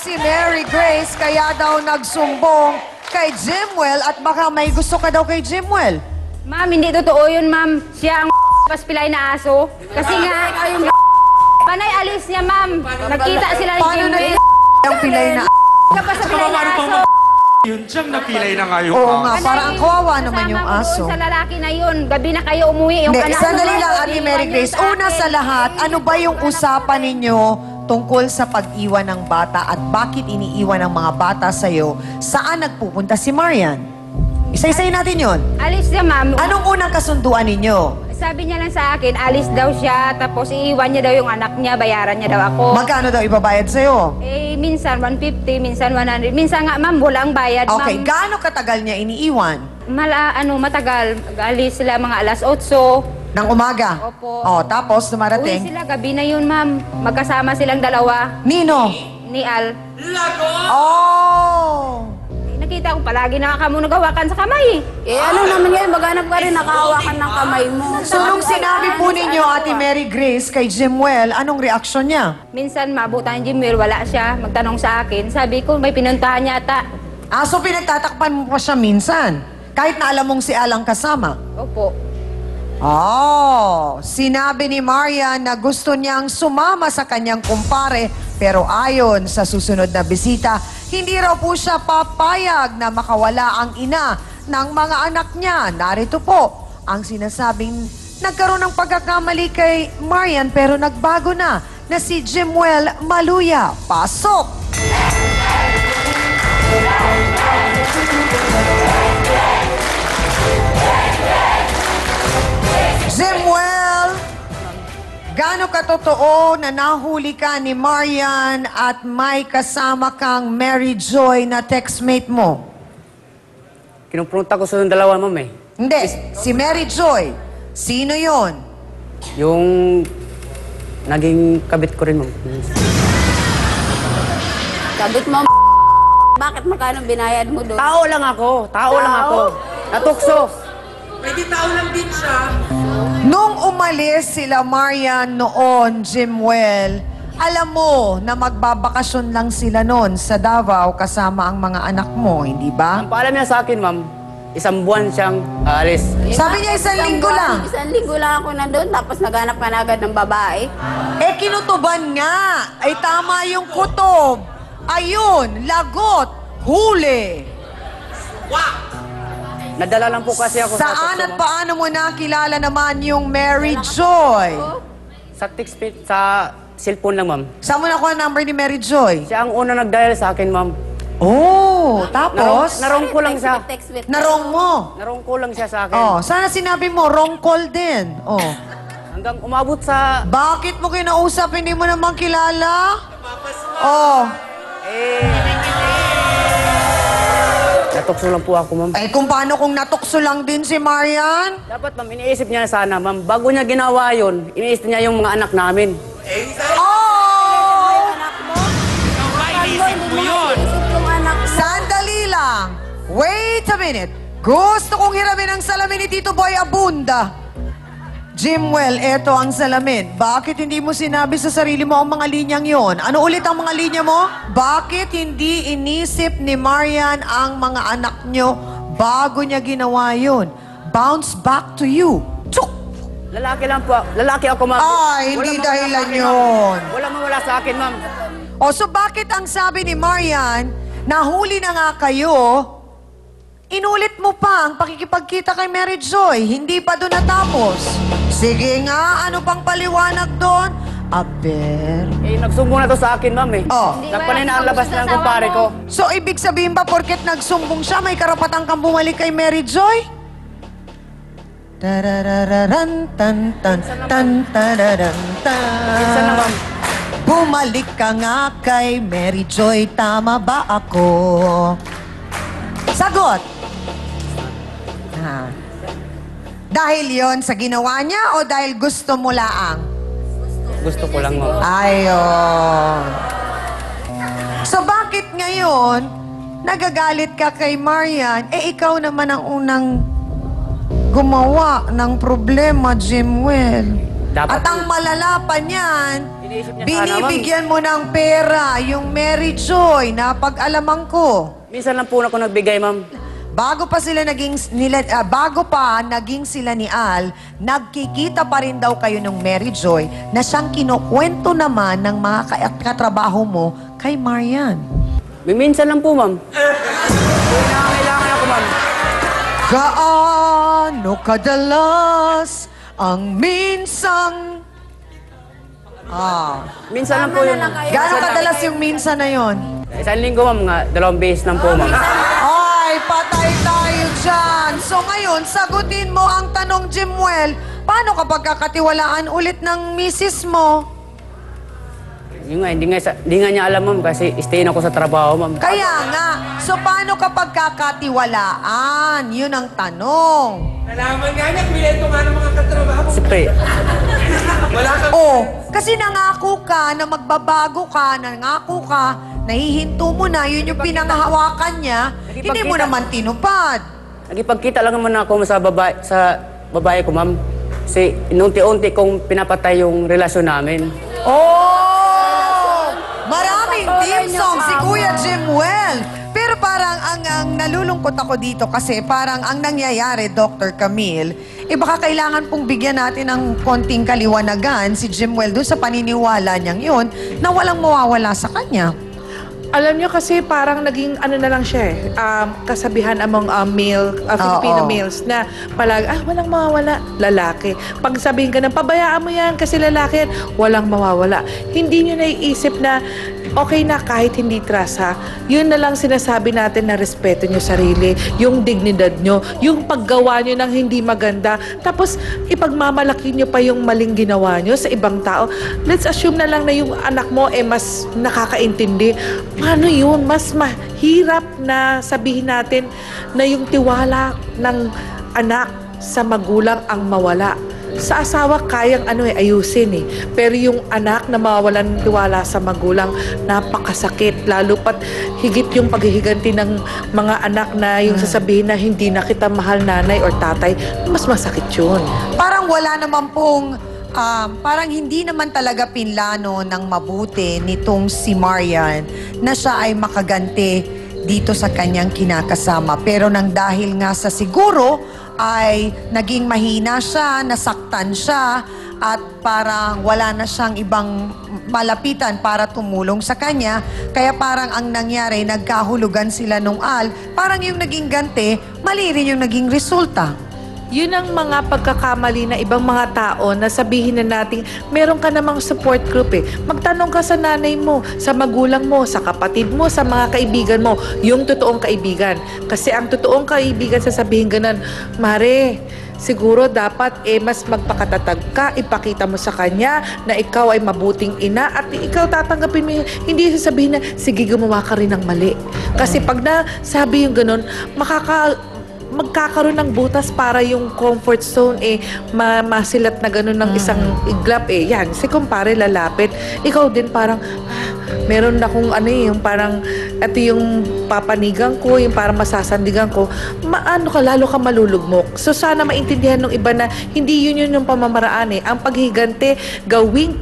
si Mary Grace kaya daw nagsumbong kay Jimwell at baka may gusto ka daw kay Jimwell. Ma'am, hindi totoo yun, ma'am. Siya ang paspilay na aso. Kasi nga, yung panay alis niya, ma'am. Nagkita sila ni Paano Jimwell. ang pilay na Paspilay na aso. Yun siyang napilay na nga yung Oo nga, Panay, parang kawawa naman yung kasama ko aso. doon sa lalaki na yun. Gabi na kayo umuwi. Yung Hindi, anak sandali mo, lang, Ate iniwan Mary niya Grace. Una akin. sa lahat, ano ba yung usapan ninyo tungkol sa pag-iwan ng bata at bakit iniiwan ng mga bata sa'yo? Saan nagpupunta si Marian? Isa-isay natin yon. Alis niya, ma'am. Anong unang kasunduan ninyo? Sabi niya lang sa akin, alis daw siya. Tapos iiwan niya daw yung anak niya. Bayaran niya daw ako. Magkano daw ibabayad sa'yo? Minsan 150, minsan 100. Minsan nga, ma'am, walang bayad, Okay, ma'am. gaano katagal niya iniiwan? Matagal. Alis sila mga alas 8. Ng umaga? Opo. Oh, tapos Uwi dumarating? sila, gabi na yun, ma'am. Magkasama silang dalawa. Nino? Ni Al. Oh! Nakita ko palagi nakakamunagawakan sa kamay. Ano naman yan, maghanap ka rin, nakahawakan ng kamay mo. So, nung sinabi po ninyo, Ate Mary Grace, kay Jimwell, anong reaksyon niya? Minsan, mabutan ni Jimmer, wala siya. Magtanong sa akin. Sabi ko, may pinuntahan niya ata. So pinagtatakpan mo pa siya minsan? Kahit na alam mong si Alang kasama? Opo. Oh, sinabi ni Marian na gusto niyang sumama sa kanyang kumpare pero ayon sa susunod na bisita, hindi raw po siya papayag na makawala ang ina ng mga anak niya. Narito po ang sinasabing nagkaroon ng pagkakamali kay Marian pero nagbago na si Jimwell Maluya. Pasok! Jimwell, gaano katotoo na nahuli ka ni Marian at may kasama kang Mary Joy na textmate mo? Kinupunta ko sa dalawa, ma'am eh. Hindi, si Mary Joy. Sino yon? Yung naging kabit ko rin, ma'am. Sabit mo, bakit magkano binayad mo doon? Tao lang ako. Natukso. Nung umalis sila Marian noon, Jimwell, alam mo na magbabakasyon lang sila noon sa Davao kasama ang mga anak mo, hindi ba? Ang paalam niya sa akin, ma'am, 1 buwan siyang aalis. Sabi niya 1 linggo lang. 1 linggo lang ako nandun, tapos naghanap ka na agad ng babae. Eh, kinutuban nga. Ay, tama yung kutob. Ayun, lagot, huli. Nadala lang po kasi ako sa Saan tukso, at ma'am. paano mo nakilala naman yung Mary Joy? Sa text, sa cellphone lang, ma'am. Saan mo nakuha ang number ni Mary Joy? Siya ang una nag-dial sa akin, ma'am. Oh, tapos? Narong ko lang siya. Text with Narong mo. Narong ko lang siya sa akin. Oh, sana sinabi mo, wrong call din. Oh. Hanggang umabot sa... Bakit mo kinausap, hindi mo naman kilala? Oh. Natukso lang po ako, ma'am. Eh, kung paano kung natukso lang din si Marian? Dapat, ma'am, iniisip niya sana, ma'am. Bago niya ginawa yun, iniisip niya yung mga anak namin. Oh! Isip yung anak mo. Sandali lang. Wait a minute. Gusto kong hiramin ang salamin ni Tito Boy Abunda. Jimwell, eto ang salamin. Bakit hindi mo sinabi sa sarili mo ang mga linyang yon? Ano ulit ang mga linya mo? Bakit hindi inisip ni Marian ang mga anak nyo bago niya ginawa yon? Bounce back to you. Tsuk! Lalaki lang po. Lalaki ako, ma'am. Ay, hindi Wala dahilan mawala sa akin, yun. ma'am. Wala mawala sa akin, ma'am. O so bakit ang sabi ni Marian, nahuli na nga kayo, inulit mo pa ang pakikipagkita kay Mary Joy, hindi pa doon natapos. Sige nga, ano pang paliwanag doon? Aber. Eh, nagsumbong na to sa akin, ma'am eh. Oh. Nagpanay na ang labas ng kumpare ko. So ibig sabihin ba porket nagsumbong siya, may karapatan kang bumalik kay Mary Joy? Tarararan, tan, tan, tan, tararan, Minsan na, tan. ma'am. Bumalik ka nga kay Mary Joy, tama ba ako? Sagot! Dahil yon sa ginawa niya o dahil gusto mo laang? Gusto ko lang, ma'am. Ayon. So bakit ngayon, nagagalit ka kay Marian, eh ikaw naman ang unang gumawa ng problema, Jimwell. Dapat At ang malala pa niyan, Iniisip niya sana, binibigyan mo ng pera yung Mary Joy na pag-alaman ko. minsan lang po ako nagbigay, ma'am. Bago pa naging sila ni Al, nagkikita pa rin daw kayo ng Mary Joy na siyang kinukwento naman ng mga katrabaho mo kay Marian. Minsan lang po, ma'am. Kailangan ako, ma'am. Gaano kadalas ang minsang... Minsan lang po yun. Gaano kadalas yung minsan na yon? Isang linggo, ma'am, nga 2 beses lang po, ma'am. Ay, patay tayo dyan. So ngayon, sagutin mo ang tanong, Jimwell. Paano kapag kakatiwalaan ulit ng misis mo? Yun nga, hindi nga niya alam, ma'am, kasi stay ako sa trabaho, ma'am. Kaya nga. So paano kapag kakatiwalaan? Yun ang tanong. Nalaman nga niya, pinento nga ng mga katrabaho. Siyempre, Wala kang... Oh, kasi nangako ka na magbabago ka, nangako ka, nahihinto mo na, yun yung pinangahawakan niya, hindi mo naman tinupad. nagipagkita lang naman ako sa babae ko, ma'am. Kasi inunti-unti kong pinapatay yung relasyon namin. Oh! Maraming team song si Kuya Jimwell. Pero parang ang nalulungkot ako dito kasi parang ang nangyayari, Dr. Camille, baka kailangan pong bigyan natin ng konting kaliwanagan si Jimwell doon sa paniniwala niyang yun na walang mawawala sa kanya. Alam niyo kasi parang naging ano na lang siya kasabihan among Filipino Oo. males na palag, walang mawawala, lalaki. Pag sabihin ka na, pabayaan mo yan kasi lalaki yan, walang mawawala. Hindi niyo naiisip na okay na kahit hindi trasa. Yun na lang sinasabi natin na respeto niyo sarili, yung dignidad niyo, yung paggawa niyo ng hindi maganda, tapos ipagmamalaki niyo pa yung maling ginawa niyo sa ibang tao. Let's assume na lang na yung anak mo mas nakakaintindi. Paano yun? Mas mahirap na sabihin natin na yung tiwala ng anak sa magulang ang mawala. Sa asawa, kayang ayusin eh. Pero yung anak na mawawalan ng tiwala sa magulang, napakasakit. Lalo pat higit yung paghihiganti ng mga anak na yung sasabihin na hindi na kita mahal nanay or tatay, mas masakit yun. Parang wala naman pong, parang hindi naman talaga pinlano ng mabuti nitong si Marian na siya ay makaganti dito sa kanyang kinakasama. Pero nang dahil nga sa siguro ay naging mahina siya, nasaktan siya, at parang wala na siyang ibang malapitan para tumulong sa kanya. Kaya parang ang nangyari, nagkahulugan sila nung Al. Parang yung naging ganti, mali rin yung naging resulta. Yun ang mga pagkakamali na ibang mga tao na sabihin na natin, meron ka namang support group eh. Magtanong ka sa nanay mo, sa magulang mo, sa kapatid mo, sa mga kaibigan mo, yung totoong kaibigan. Kasi ang totoong kaibigan sasabihin ganon, Mare, siguro dapat mas magpakatatag ka, ipakita mo sa kanya na ikaw ay mabuting ina at ikaw tatanggapin mo yun. Hindi sasabihin na, sige gumawa ka rin ng mali. Kasi pag nasabi yung ganon, magkakaroon ng butas para yung comfort zone masilat na gano'n ng isang iglap yan. Si kumpare lalapit, ikaw din parang meron na akong yung parang ito yung papanigan ko, yung parang masasandigan ko, lalo ka malulugmok. So sana maintindihan ng iba na hindi yun yung pamamaraan Ang paghigante, gawing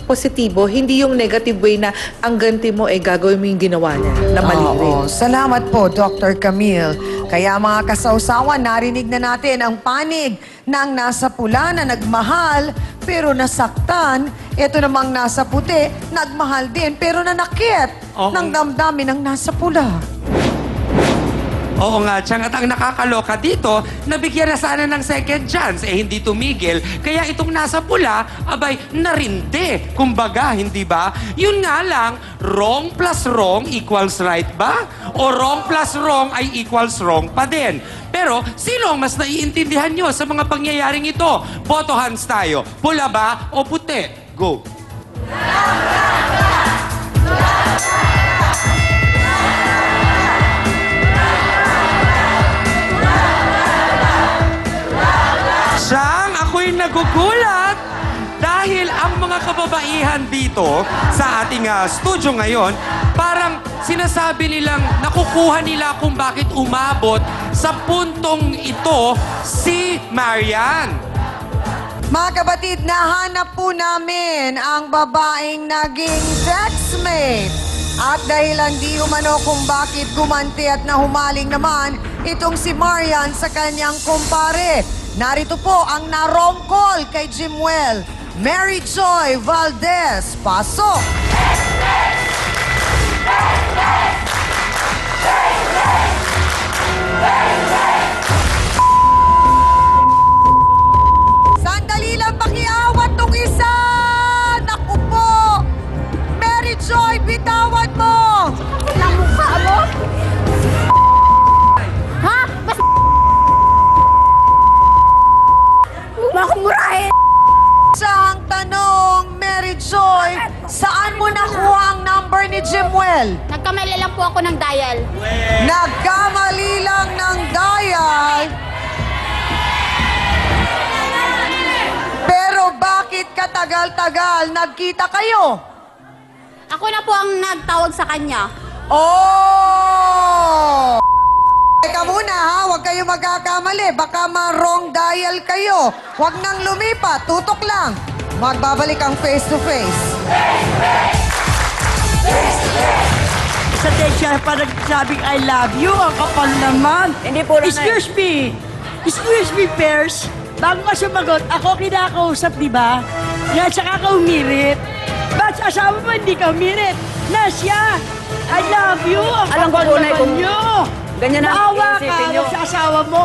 positibo, hindi yung negative way na ang ganti mo gagawin mo yung ginawa niya na mali rin. Salamat po, Dr. Camille. Kaya mga kasawsawan, narinig na natin ang panig ng nasa pula na nagmahal pero nasaktan. Ito namang nasa puti, nagmahal din pero nanakit ng damdamin ng nasa pula. Oo nga, Chang. At ang nakakaloka dito, nabigyan na sana ng second chance. Hindi tumigil. Kaya itong nasa pula, abay, narindi. Kumbaga, hindi ba? Yun nga lang, wrong plus wrong equals right ba? O wrong plus wrong ay equals wrong pa din. Pero, sino ang mas naiintindihan nyo sa mga pangyayaring ito? Boto hands tayo. Pula ba o puti? Go. Siyang, ako'y nagugulat dahil ang mga kababaihan dito sa ating studio ngayon, parang sinasabi nilang nakukuha nila kung bakit umabot sa puntong ito si Marian. Mga kapatid, nahanap po namin ang babaeng naging dexmate. At dahilan di umano kung bakit gumanti at nahumaling naman itong si Marian sa kanyang kumpare. Narito po ang narongkol kay Jimwell. Mary Joy Valdez, pasok! Sandali lang, pakiawat tong isa! Naku po! Mary Joy, bitawan mo! Ang mukha mo? Ha? Mas Huwag mo akong murahin! Isang tanong, Mary Joy, saan mo nakuha ang number ni Jimwell? Nagkamali lang po ako ng dial. Nagkamali lang ng dial. Pero bakit katagal-tagal nagkita kayo? Ako na po ang nagtawag sa kanya. Oh! Teka muna ha, huwag kayo magkakamali. Baka ma-wrong dial kayo. Huwag nang lumipat, tutok lang. Magbabalik ang face-to-face. Sa siya pa nagsabing I love you, ang kapal naman. Hindi po, nanay. Excuse me, Pers. Bago ka sumagot, ako kinakausap, di ba? Yan, saka ka umirit. Ba't sa asawa mo hindi ka umirit? Na siya, I love you, ang Alam ko kapal po, Nay, naman kung nyo. ganyan ang Maawa ka iisipin nyo. sa asawa mo,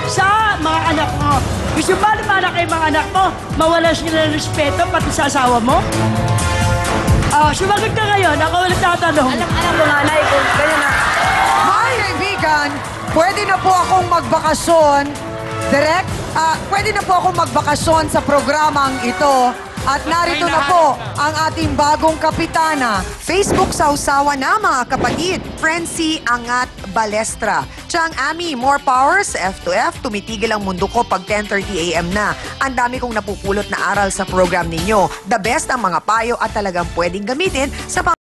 sa mga anak mo. Gusto ba naman na kay mga anak mo, mawala sila ng respeto pati sa asawa mo? Sumagot ka ngayon, ako walang tatanong. Alam ko, nanay, kung ganyan na. Mga kaibigan, pwede na po akong magbakasyon. Direct, pwede na po akong magbakasyon sa programang ito. At narito na po ang ating bagong kapitana. Facebook sausawa na mga kapatid. Frenzy Angat Balestra. Chang Ami, more powers, F2F. Tumitigil ang mundo ko pag 10:30 AM na. Ang dami kong napupulot na aral sa program ninyo. The best ang mga payo at talagang pwedeng gamitin sa